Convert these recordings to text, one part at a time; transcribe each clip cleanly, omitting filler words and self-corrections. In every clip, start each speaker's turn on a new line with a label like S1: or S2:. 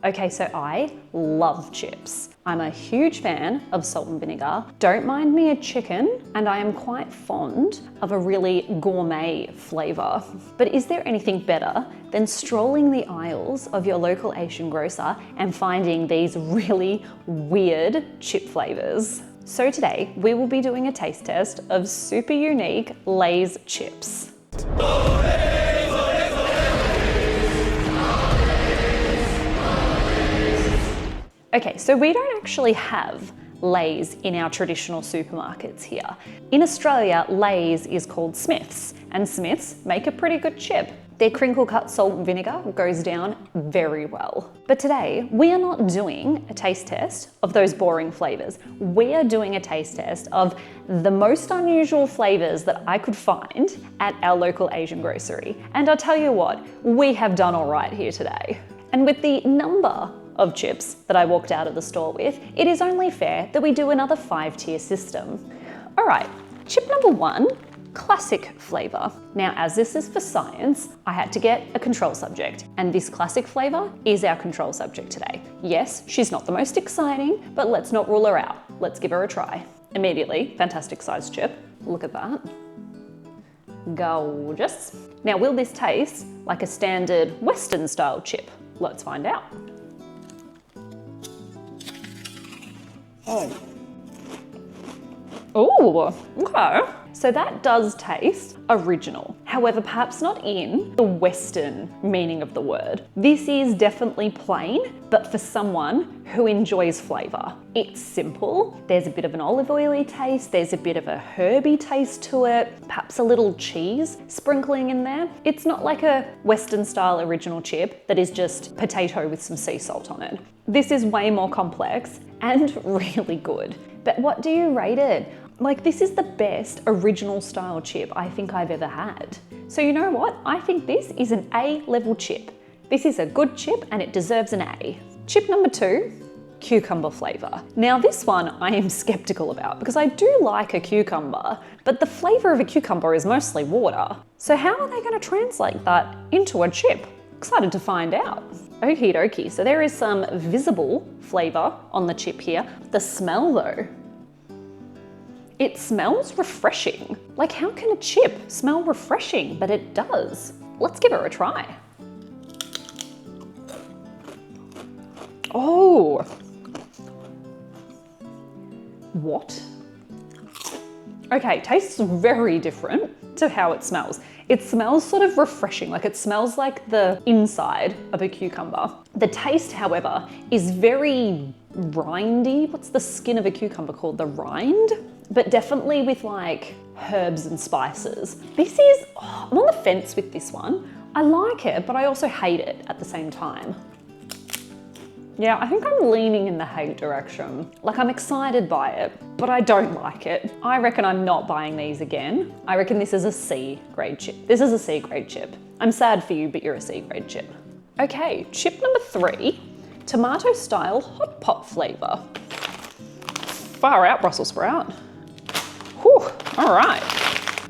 S1: Okay, so I love chips. I'm a huge fan of salt and vinegar. Don't mind me a chicken, and I am quite fond of a really gourmet flavour. But is there anything better than strolling the aisles of your local Asian grocer and finding these really weird chip flavours? So today, we will be doing a taste test of super unique Lay's chips. Okay, so we don't actually have Lay's in our traditional supermarkets here. In Australia, Lay's is called Smith's, and Smith's make a pretty good chip. Their crinkle cut salt and vinegar goes down very well. But today, we are not doing a taste test of those boring flavours. We are doing a taste test of the most unusual flavours that I could find at our local Asian grocery. And I'll tell you what, we have done all right here today. And with the number of chips that I walked out of the store with, it is only fair that we do another 5-tier system. All right, chip number 1, classic flavour. Now, as this is for science, I had to get a control subject, and this classic flavour is our control subject today. Yes, she's not the most exciting, but let's not rule her out. Let's give her a try. Immediately, fantastic sized chip. Look at that. Gorgeous. Now, will this taste like a standard Western style chip? Let's find out. Oh, okay. So that does taste original. However, perhaps not in the Western meaning of the word. This is definitely plain, but for someone who enjoys flavour. It's simple. There's a bit of an olive oily taste. There's a bit of a herby taste to it. Perhaps a little cheese sprinkling in there. It's not like a Western style original chip that is just potato with some sea salt on it. This is way more complex and really good. But what do you rate it? Like, this is the best original style chip I think I've ever had. So you know what? I think this is an A-level chip. This is a good chip and it deserves an A. Chip number 2, cucumber flavour. Now this one I am skeptical about because I do like a cucumber, but the flavour of a cucumber is mostly water. So how are they going to translate that into a chip? Excited to find out. Okie dokie, so there is some visible flavour on the chip here. The smell though, it smells refreshing. Like, how can a chip smell refreshing? But it does. Let's give her a try. Oh. What? Okay, tastes very different to how it smells. It smells sort of refreshing, like it smells like the inside of a cucumber. The taste, however, is very rindy. What's the skin of a cucumber called? The rind? But definitely with like herbs and spices. This is, I'm on the fence with this one. I like it, but I also hate it at the same time. Yeah, I think I'm leaning in the hate direction. Like, I'm excited by it, but I don't like it. I reckon I'm not buying these again. I reckon this is a C grade chip. This is a C grade chip. I'm sad for you, but you're a C grade chip. Okay, chip number 3, tomato style hot pot flavour. Far out, Brussels sprout. Whew, all right.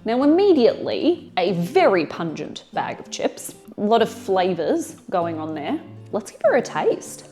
S1: Now immediately, a very pungent bag of chips. A lot of flavours going on there. Let's give her a taste.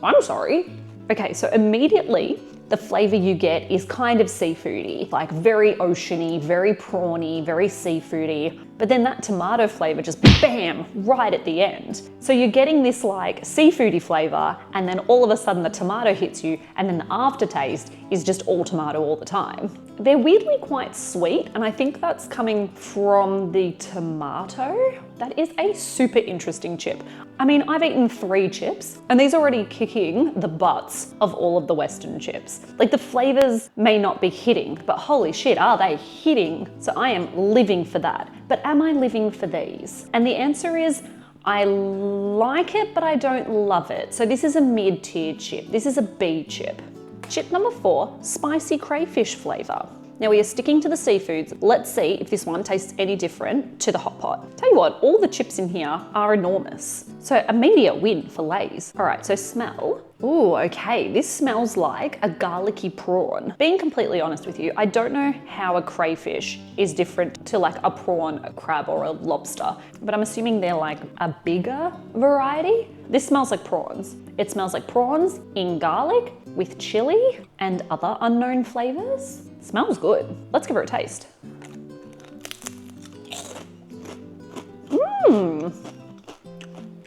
S1: I'm sorry. Okay, so immediately the flavour you get is kind of seafoody, like very oceany, very prawny, very seafoody. But then that tomato flavour just bam, right at the end. So you're getting this like seafoody flavour, and then all of a sudden the tomato hits you, and then the aftertaste is just all tomato all the time. They're weirdly quite sweet, and I think that's coming from the tomato. That is a super interesting chip. I mean, I've eaten 3 chips, and these are already kicking the butts of all of the Western chips. Like, the flavours may not be hitting, but holy shit, are they hitting? So I am living for that. But am I living for these? And the answer is, I like it, but I don't love it. So this is a mid-tier chip. This is a B chip. Chip number 4, spicy crayfish flavour. Now we are sticking to the seafoods. Let's see if this one tastes any different to the hot pot. Tell you what, all the chips in here are enormous. So immediate win for Lay's. All right, so smell. Ooh, okay, this smells like a garlicky prawn. Being completely honest with you, I don't know how a crayfish is different to like a prawn, a crab, or a lobster, but I'm assuming they're like a bigger variety. This smells like prawns. It smells like prawns in garlic with chili and other unknown flavors. Smells good. Let's give it a taste.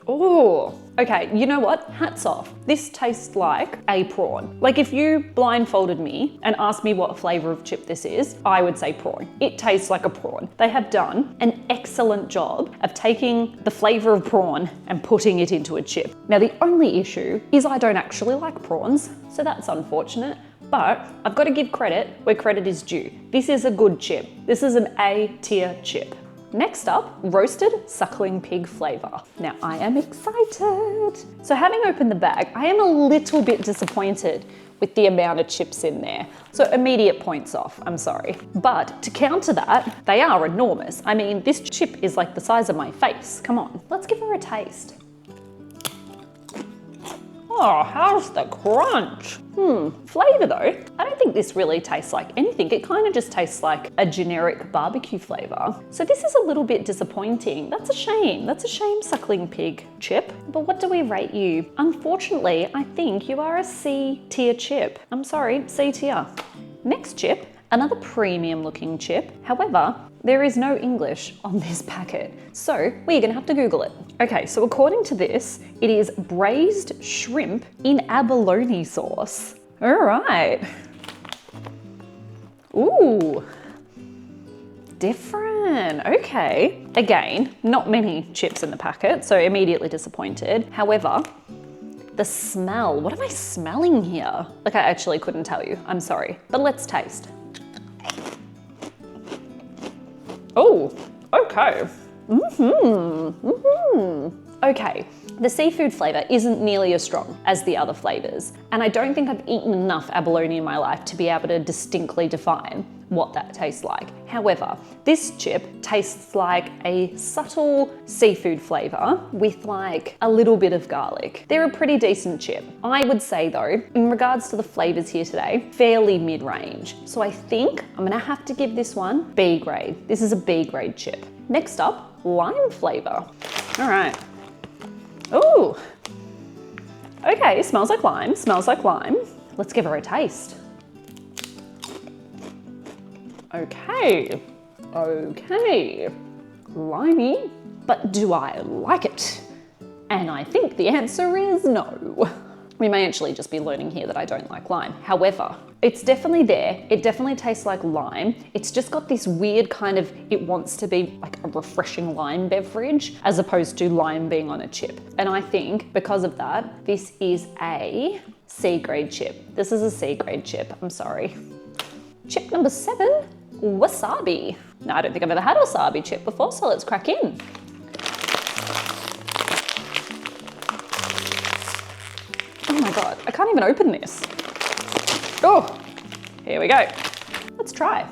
S1: Oh, okay, you know what? Hats off. This tastes like a prawn. Like if you blindfolded me and asked me what flavor of chip this is, I would say prawn. It tastes like a prawn. They have done an excellent job of taking the flavor of prawn and putting it into a chip. Now, the only issue is I don't actually like prawns, so that's unfortunate. But I've got to give credit where credit is due. This is a good chip. This is an A-tier chip. Next up, roasted suckling pig flavor. Now I am excited. So having opened the bag, I am a little bit disappointed with the amount of chips in there. So immediate points off, I'm sorry. But to counter that, they are enormous. I mean, this chip is like the size of my face. Come on, let's give her a taste. Oh, how's the crunch? Flavor though, I don't think this really tastes like anything. It kind of just tastes like a generic barbecue flavor. So this is a little bit disappointing. That's a shame. That's a shame, suckling pig chip. But what do we rate you? Unfortunately, I think you are a C tier chip. I'm sorry, C tier. Next chip, another premium looking chip. However, there is no English on this packet, so we're gonna have to Google it. Okay, so according to this, it is braised shrimp in abalone sauce. All right. Ooh, different, okay. Again, not many chips in the packet, so immediately disappointed. However, the smell, what am I smelling here? Like I actually couldn't tell you, I'm sorry, but let's taste. Oh, okay. Okay, the seafood flavor isn't nearly as strong as the other flavors, and I don't think I've eaten enough abalone in my life to be able to distinctly define what that tastes like. However, this chip tastes like a subtle seafood flavor with like a little bit of garlic. They're a pretty decent chip. I would say though, in regards to the flavors here today, fairly mid-range. So I think I'm gonna have to give this one B grade. This is a B grade chip. Next up, lime flavor. All right. Ooh. Okay, smells like lime, smells like lime. Let's give her a taste. Okay, limey, but do I like it? And I think the answer is no. We may actually just be learning here that I don't like lime. However, it's definitely there. It definitely tastes like lime. It's just got this weird kind of, it wants to be like a refreshing lime beverage as opposed to lime being on a chip. And I think because of that, this is a C grade chip. This is a C grade chip, I'm sorry. Chip number 7, wasabi. Now, I don't think I've ever had a wasabi chip before, so let's crack in. Oh my God, I can't even open this. Oh, here we go. Let's try.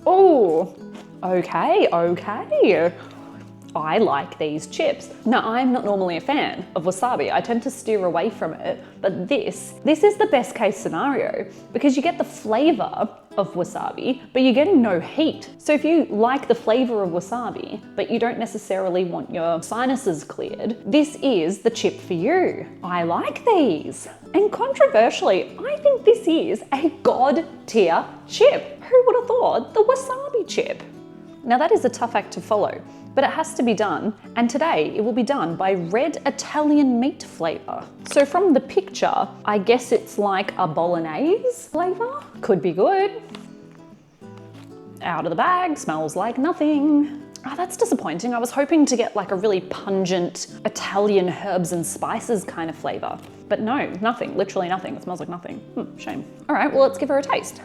S1: Oh, okay. I like these chips. Now, I'm not normally a fan of wasabi. I tend to steer away from it, but this is the best case scenario because you get the flavor of wasabi, but you're getting no heat. So if you like the flavor of wasabi, but you don't necessarily want your sinuses cleared, this is the chip for you. I like these. And controversially, I think this is a God tier chip. Who would have thought the wasabi chip? Now that is a tough act to follow, but it has to be done, and today it will be done by red Italian meat flavor. So from the picture, I guess it's like a bolognese flavor. Could be good. Out of the bag, smells like nothing. Oh, that's disappointing. I was hoping to get like a really pungent Italian herbs and spices kind of flavor, but no, nothing, literally nothing. It smells like nothing. Shame. All right, well, let's give her a taste.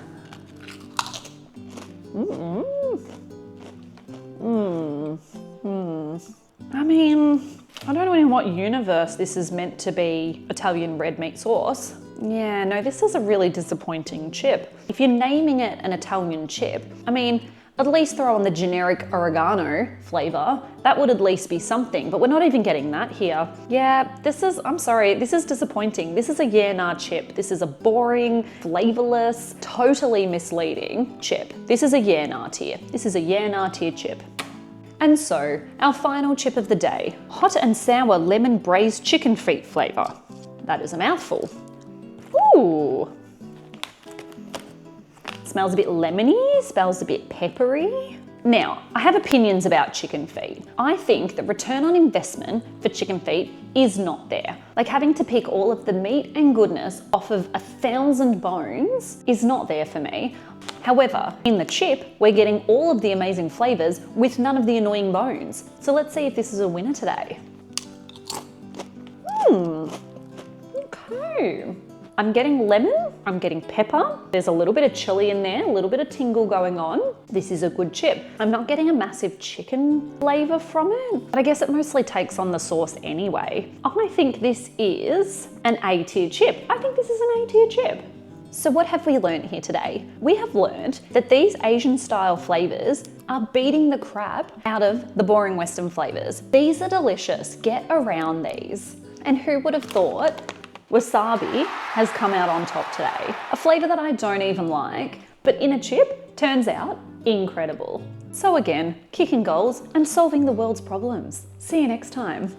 S1: I mean, I don't know in what universe this is meant to be Italian red meat sauce. Yeah, no, this is a really disappointing chip. If you're naming it an Italian chip, I mean, At least throw on the generic oregano flavour. That would at least be something, but we're not even getting that here. Yeah, I'm sorry, this is disappointing. This is a yeah nah chip. This is a boring, flavourless, totally misleading chip. This is a yeah nah tier. This is a yeah nah tier chip. And so, our final chip of the day, hot and sour lemon braised chicken feet flavour. That is a mouthful. Ooh. Smells a bit lemony, smells a bit peppery. Now, I have opinions about chicken feet. I think the return on investment for chicken feet is not there. Like having to pick all of the meat and goodness off of 1,000 bones is not there for me. However, in the chip, we're getting all of the amazing flavours with none of the annoying bones. So let's see if this is a winner today. Okay. I'm getting lemon, I'm getting pepper. There's a little bit of chili in there, a little bit of tingle going on. This is a good chip. I'm not getting a massive chicken flavour from it, but I guess it mostly takes on the sauce anyway. I think this is an A-tier chip. I think this is an A-tier chip. So what have we learned here today? We have learned that these Asian style flavours are beating the crap out of the boring Western flavours. These are delicious, get around these. And who would have thought wasabi has come out on top today? A flavour that I don't even like, but in a chip, turns out incredible. So again, kicking goals and solving the world's problems. See you next time.